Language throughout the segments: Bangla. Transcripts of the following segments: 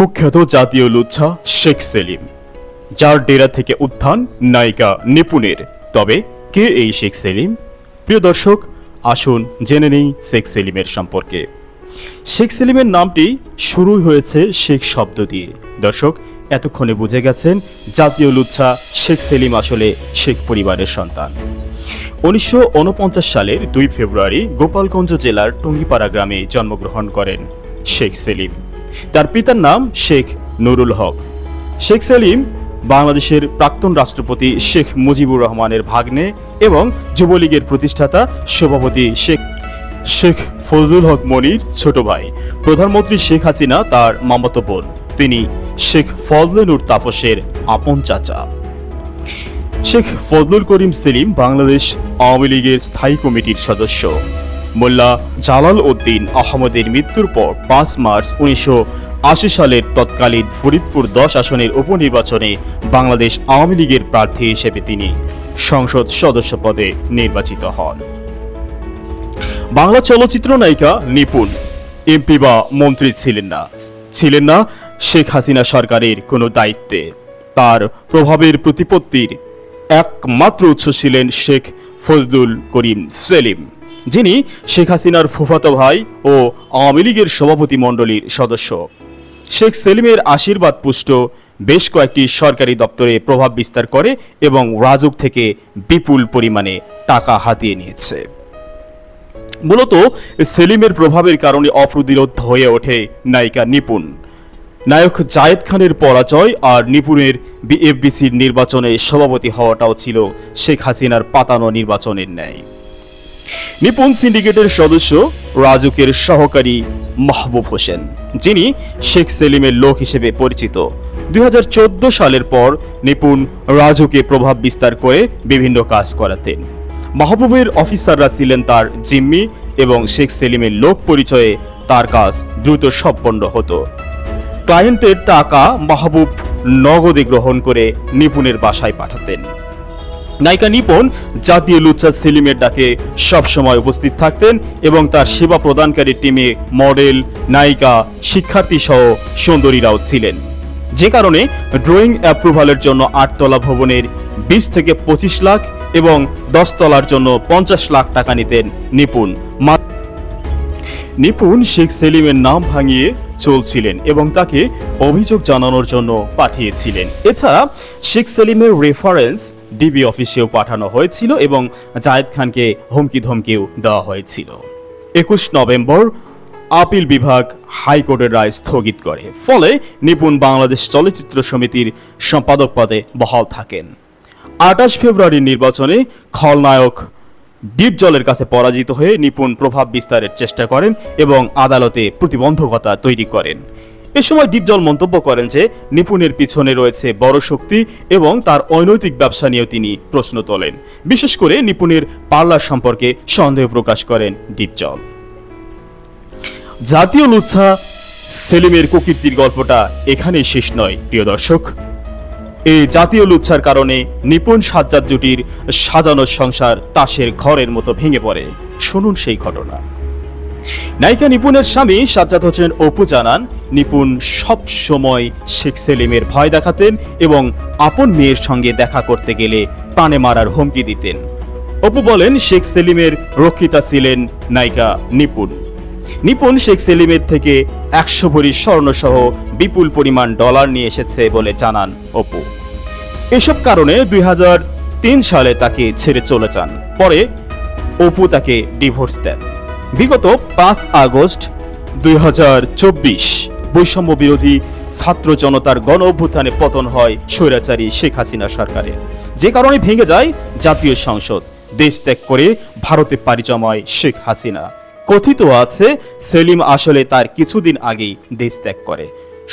কুখ্যাত জাতীয় লুচ্ছা শেখ সেলিম, যার ডেরা থেকে উত্থান নায়িকা নিপুণের। তবে কে এই শেখ সেলিম? প্রিয় দর্শক, আসুন জেনে নেই শেখ সেলিমের সম্পর্কে। শেখ সেলিমের নামটি শুরুই হয়েছে শেখ শব্দ দিয়ে। দর্শক, এতক্ষণে বুঝে গেছেন জাতীয় লুচ্ছা শেখ সেলিম আসলে শেখ পরিবারের সন্তান। 1949 সালের 2 ফেব্রুয়ারি গোপালগঞ্জ জেলার টুঙ্গিপাড়া গ্রামে জন্মগ্রহণ করেন শেখ সেলিম। তার পিতার নাম শেখ নুরুল হক। শেখ সেলিম বাংলাদেশের প্রাক্তন রাষ্ট্রপতি শেখ মুজিবুর রহমানের ভাগ্নে এবং যুবলীগের প্রতিষ্ঠাতা সভাপতি শেখ ফজলুল হক মনির ছোট ভাই। প্রধানমন্ত্রী শেখ হাসিনা তার মামাতো বোন। তিনি শেখ ফজলে নূর তাপসের আপন চাচা। শেখ ফজলুল করিম সেলিম বাংলাদেশ আওয়ামী লীগের স্থায়ী কমিটির সদস্য। মোল্লা জালাল উদ্দিন আহমদের মৃত্যুর পর 5 মার্চ 1980 সালের তৎকালীন ফরিদপুর 10 আসনের উপনির্বাচনে বাংলাদেশ আওয়ামী লীগের প্রার্থী হিসেবে তিনি সংসদ সদস্য পদে নির্বাচিত হন। বাংলা চলচ্চিত্র নায়িকা নিপুণ এমপি বা মন্ত্রী ছিলেন না শেখ হাসিনা সরকারের কোনো দায়িত্বে। তার প্রভাবের প্রতিপত্তির একমাত্র উৎস ছিলেন শেখ ফজলুল করিম সেলিম, যিনি শেখ হাসিনার ফুফাতো ভাই ও আওয়ামী লীগের সভাপতি মণ্ডলীর সদস্য। শেখ সেলিমের আশীর্বাদ পুষ্ট বেশ কয়েকটি সরকারি দপ্তরে প্রভাব বিস্তার করে এবং রাজুক থেকে বিপুল পরিমাণে টাকা হাতিয়ে নিয়েছে। মূলত সেলিমের প্রভাবের কারণে অপ্রতিরোধ হয়ে ওঠে নায়িকা নিপুণ। নায়ক জায়েদ খানের পরাজয় আর নিপুণের বিএফবিসির নির্বাচনে সভাপতি হওয়াটাও ছিল শেখ হাসিনার পাতানো নির্বাচনের ন্যায়। নিপুণ সিন্ডিকেটের সদস্য রাজুকের সহকারী মাহবুব হোসেন, যিনি শেখ সেলিমের লোক হিসেবে পরিচিত। 2014 সালের পর নিপুণ রাজুকে প্রভাব বিস্তার করে বিভিন্ন কাজ করাতেন। মাহবুবের অফিসাররা ছিলেন তার জিম্মি এবং শেখ সেলিমের লোক পরিচয়ে তার কাজ দ্রুত সম্পন্ন হতো। ক্লায়েন্টের টাকা মাহবুব নগদে গ্রহণ করে নিপুণের বাসায় পাঠাতেন। নায়িকা নিপুণ জাতীয় লুচ্ছা সেলিমের ডাকে সবসময় উপস্থিত থাকতেন এবং তার সেবা প্রদানকারী টিমে মডেল, নায়িকা, শিক্ষার্থী সহ সুন্দরীরাও ছিলেন। যে কারণে ড্রয়িং অ্যাপ্রুভালের জন্য 8 তলা ভবনের 20 থেকে 25 লাখ এবং 10 তলার জন্য 50 লাখ টাকা নিতেন নিপুণ। নিপুণ শেখ সেলিমের নাম ভাঙিয়ে চলছিলেন এবং তাকে অভিযোগ জানানোর জন্য পাঠিয়েছিলেন। এছাড়া শেখ সেলিমের রেফারেন্স ডিবি অফিসেও পাঠানো হয়েছিল এবং জায়েদ খানকে হুমকি ধমকিও দেওয়া হয়েছিল। 21 নভেম্বর আপিল বিভাগ হাইকোর্টের রায় স্থগিত করে, ফলে নিপুণ বাংলাদেশ চলচ্চিত্র সমিতির সম্পাদক পদে বহাল থাকেন। 28 ফেব্রুয়ারির নির্বাচনে খলনায়ক ডিপজলের কাছে পরাজিত হয়ে নিপুণ প্রভাব বিস্তারের চেষ্টা করেন এবং আদালতে প্রতিবন্ধকতা তৈরি করেন। এ সময় ডিপজল মন্তব্য করেন যে নিপুণের পিছনে রয়েছে বড় শক্তি এবং তার অনৈতিক ব্যবসা নিয়েও তিনি প্রশ্ন তোলেন। বিশেষ করে নিপুণের পার্লার সম্পর্কে সন্দেহ প্রকাশ করেন ডিপজল। জাতীয় লুচ্ছা সেলিমের কুকীর্তির গল্পটা এখানেই শেষ নয় প্রিয় দর্শক। এই জাতীয় লুচ্ছার কারণে নিপুণ সাজ্জাদ জুটির সাজানো সংসার তাসের ঘরের মতো ভেঙে পড়ে। শুনুন সেই ঘটনা। নায়িকা নিপুণের স্বামী সাজ্জাদ হোসেন অপু জানান, নিপুণ সব সময় শেখ সেলিমের ভয় দেখাতেন এবং আপন মেয়ের সঙ্গে দেখা করতে গেলে প্রাণে মারার হুমকি দিতেন। অপু বলেন, শেখ সেলিমের রক্ষিতা ছিলেন নায়িকা নিপুণ। নিপুণ শেখ সেলিমের থেকে 100 ভরি স্বর্ণসহ বিপুল পরিমাণ ডলার নিয়ে এসেছে বলে জানান অপু। এসব কারণে 2003 সালে তাকে ছেড়ে চলে যান। পরে অপু তাকে ডিভোর্স দেন। বিগত 5 আগস্ট 2024 বৈষম্য বিরোধী ছাত্র জনতার গণ অভ্যুত্থানে পতন হয় স্বৈরাচারী শেখ হাসিনা সরকারের, যে কারণে ভেঙে যায় জাতীয় সংসদ। দেশ ত্যাগ করে ভারতে পাড়ি জমায় শেখ হাসিনা। কথিত আছে সেলিম আসলে তার কিছুদিন আগেই দেশ ত্যাগ করে।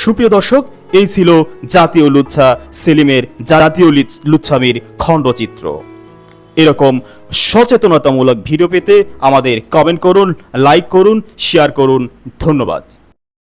সুপ্রিয় দর্শক, এই ছিল জাতীয় লুচ্ছা সেলিমের জাতীয় লুচ্ছামির খণ্ডচিত্র। এরকম সচেতনতামূলক ভিডিও পেতে আমাদের কমেন্ট করুন, লাইক করুন, শেয়ার করুন। ধন্যবাদ।